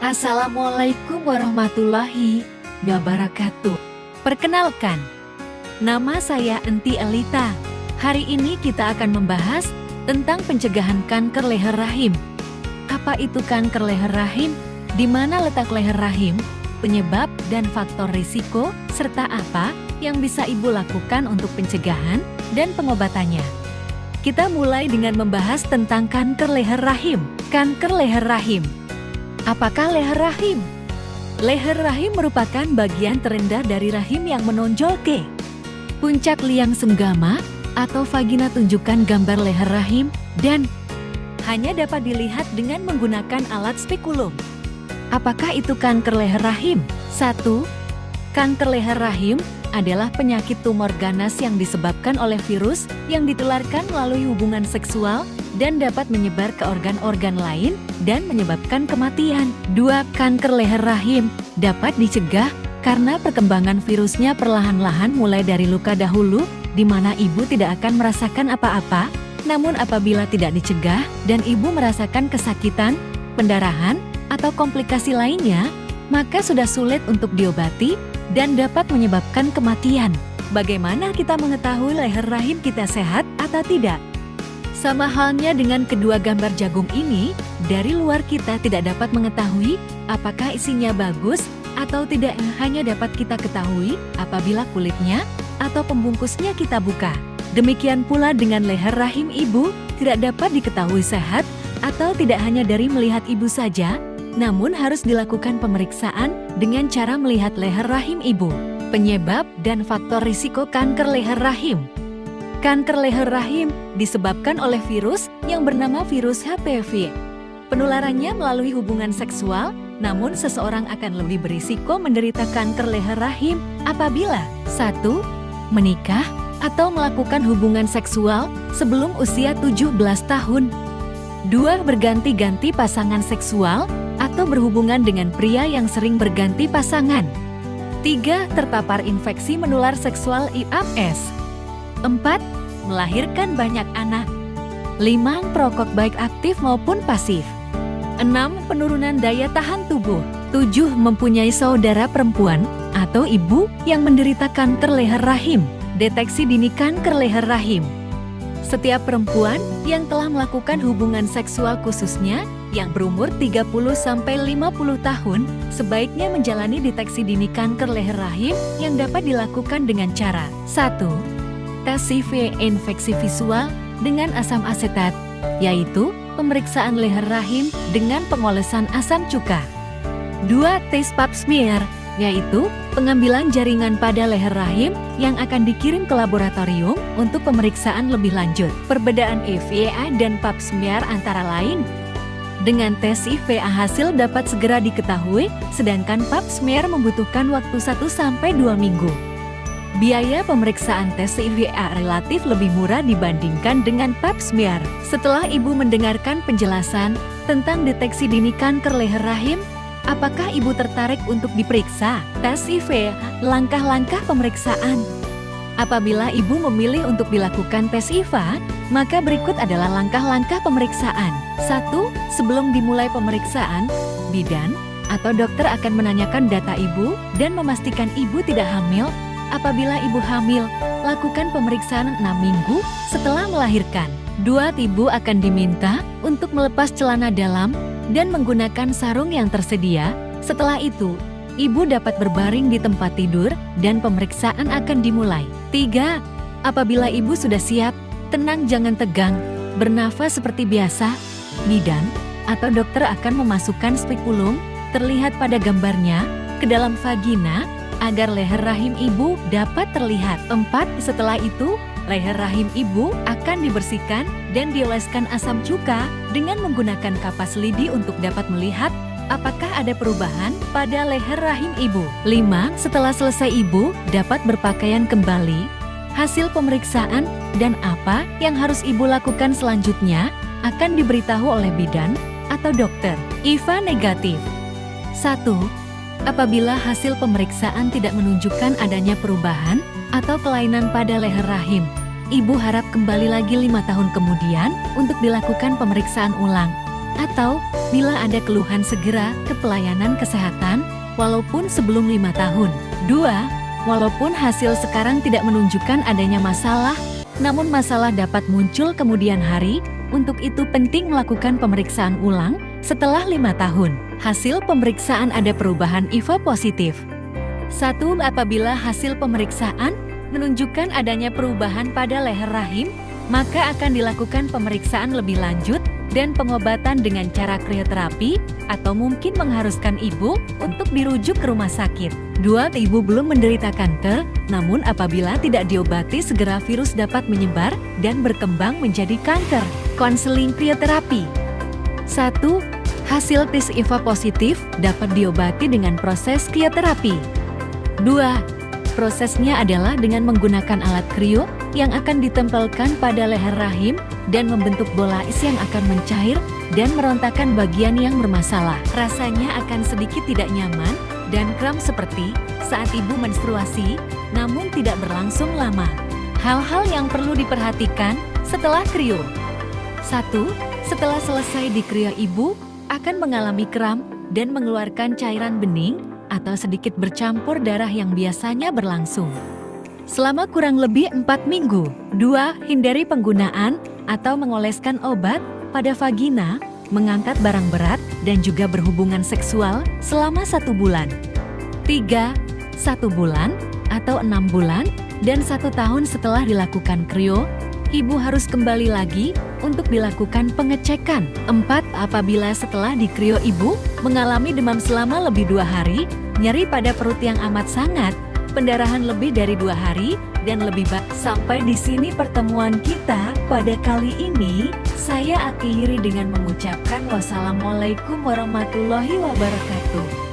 Assalamualaikum warahmatullahi wabarakatuh. Perkenalkan, nama saya Enti Elita. Hari ini kita akan membahas tentang pencegahan kanker leher rahim. Apa itu kanker leher rahim? Di mana letak leher rahim? Penyebab dan faktor risiko, serta apa yang bisa Ibu lakukan untuk pencegahan dan pengobatannya. Kita mulai dengan membahas tentang kanker leher rahim. Kanker leher rahim. Apakah leher rahim? Leher rahim merupakan bagian terendah dari rahim yang menonjol ke puncak liang senggama atau vagina. Tunjukkan gambar leher rahim dan hanya dapat dilihat dengan menggunakan alat spekulum. Apakah itu kanker leher rahim? 1. Kanker leher rahim adalah penyakit tumor ganas yang disebabkan oleh virus yang ditularkan melalui hubungan seksual dan dapat menyebar ke organ-organ lain dan menyebabkan kematian. 2. Kanker leher rahim dapat dicegah karena perkembangan virusnya perlahan-lahan mulai dari luka dahulu, di mana ibu tidak akan merasakan apa-apa. Namun apabila tidak dicegah dan ibu merasakan kesakitan, pendarahan, atau komplikasi lainnya, maka sudah sulit untuk diobati dan dapat menyebabkan kematian. Bagaimana kita mengetahui leher rahim kita sehat atau tidak? Sama halnya dengan kedua gambar jagung ini, dari luar kita tidak dapat mengetahui apakah isinya bagus atau tidak, hanya dapat kita ketahui apabila kulitnya atau pembungkusnya kita buka. Demikian pula dengan leher rahim ibu, tidak dapat diketahui sehat atau tidak hanya dari melihat ibu saja, namun harus dilakukan pemeriksaan dengan cara melihat leher rahim ibu. Penyebab dan faktor risiko kanker leher rahim. Kanker leher rahim disebabkan oleh virus yang bernama virus HPV. Penularannya melalui hubungan seksual, namun seseorang akan lebih berisiko menderita kanker leher rahim apabila 1. Menikah atau melakukan hubungan seksual sebelum usia 17 tahun. 2. Berganti-ganti pasangan seksual atau berhubungan dengan pria yang sering berganti pasangan. 3. Terpapar infeksi menular seksual IAPS. 4. Melahirkan banyak anak. 5. Perokok baik aktif maupun pasif. 6. Penurunan daya tahan tubuh. 7. Mempunyai saudara perempuan atau ibu yang menderita kanker leher rahim. Deteksi dini kanker leher rahim. Setiap perempuan yang telah melakukan hubungan seksual khususnya yang berumur 30-50 tahun sebaiknya menjalani deteksi dini kanker leher rahim yang dapat dilakukan dengan cara 1. Tes CV infeksi visual dengan asam asetat, yaitu pemeriksaan leher rahim dengan pengolesan asam cuka. 2. Tes pap smear, yaitu pengambilan jaringan pada leher rahim yang akan dikirim ke laboratorium untuk pemeriksaan lebih lanjut. Perbedaan EVA dan pap smear antara lain. Dengan tes IVA hasil dapat segera diketahui, sedangkan pap smear membutuhkan waktu 1-2 minggu. Biaya pemeriksaan tes IVA relatif lebih murah dibandingkan dengan pap smear. Setelah ibu mendengarkan penjelasan tentang deteksi dini kanker leher rahim, apakah ibu tertarik untuk diperiksa? Tes IVA, langkah-langkah pemeriksaan. Apabila ibu memilih untuk dilakukan tes IVA, maka berikut adalah langkah-langkah pemeriksaan. 1. Sebelum dimulai pemeriksaan, bidan atau dokter akan menanyakan data ibu dan memastikan ibu tidak hamil. Apabila ibu hamil, lakukan pemeriksaan 6 minggu setelah melahirkan. 2. Ibu akan diminta untuk melepas celana dalam dan menggunakan sarung yang tersedia. Setelah itu, ibu dapat berbaring di tempat tidur dan pemeriksaan akan dimulai. 3. Apabila ibu sudah siap, tenang, jangan tegang, bernafas seperti biasa. Bidan atau dokter akan memasukkan spekulum, terlihat pada gambarnya, ke dalam vagina agar leher rahim ibu dapat terlihat. 4. Setelah itu, leher rahim ibu akan dibersihkan dan dioleskan asam cuka dengan menggunakan kapas lidi untuk dapat melihat apakah ada perubahan pada leher rahim ibu. 5. Setelah selesai ibu dapat berpakaian kembali. Hasil pemeriksaan dan apa yang harus ibu lakukan selanjutnya akan diberitahu oleh bidan atau dokter. IVA negatif. 1. Apabila hasil pemeriksaan tidak menunjukkan adanya perubahan atau kelainan pada leher rahim, ibu harap kembali lagi 5 tahun kemudian untuk dilakukan pemeriksaan ulang. Atau, bila ada keluhan segera ke pelayanan kesehatan, walaupun sebelum 5 tahun. 2. Walaupun hasil sekarang tidak menunjukkan adanya masalah, namun masalah dapat muncul kemudian hari, untuk itu penting melakukan pemeriksaan ulang setelah 5 tahun. Hasil pemeriksaan ada perubahan IV positif. 1. Apabila hasil pemeriksaan menunjukkan adanya perubahan pada leher rahim, maka akan dilakukan pemeriksaan lebih lanjut dan pengobatan dengan cara krioterapi atau mungkin mengharuskan ibu untuk dirujuk ke rumah sakit. 2. Ibu belum menderita kanker, namun apabila tidak diobati segera virus dapat menyebar dan berkembang menjadi kanker. Konseling krioterapi. 1. Hasil tes IV positif dapat diobati dengan proses krioterapi. 2. Prosesnya adalah dengan menggunakan alat krio yang akan ditempelkan pada leher rahim dan membentuk bola is yang akan mencair dan merontakan bagian yang bermasalah. Rasanya akan sedikit tidak nyaman dan kram seperti saat ibu menstruasi, namun tidak berlangsung lama. Hal-hal yang perlu diperhatikan setelah krio. 1. Setelah selesai dikrio, ibu akan mengalami kram dan mengeluarkan cairan bening atau sedikit bercampur darah yang biasanya berlangsung selama kurang lebih 4 minggu. 2. Hindari penggunaan atau mengoleskan obat pada vagina, mengangkat barang berat, dan juga berhubungan seksual selama 1 bulan. 3. 1 bulan atau 6 bulan dan 1 tahun setelah dilakukan krio, ibu harus kembali lagi untuk dilakukan pengecekan. 4. Apabila setelah dikrio ibu mengalami demam selama lebih 2 hari, nyeri pada perut yang amat sangat, pendarahan lebih dari 2 hari, dan lebih banyak. Sampai di sini pertemuan kita pada kali ini. Saya akhiri dengan mengucapkan wassalamualaikum warahmatullahi wabarakatuh.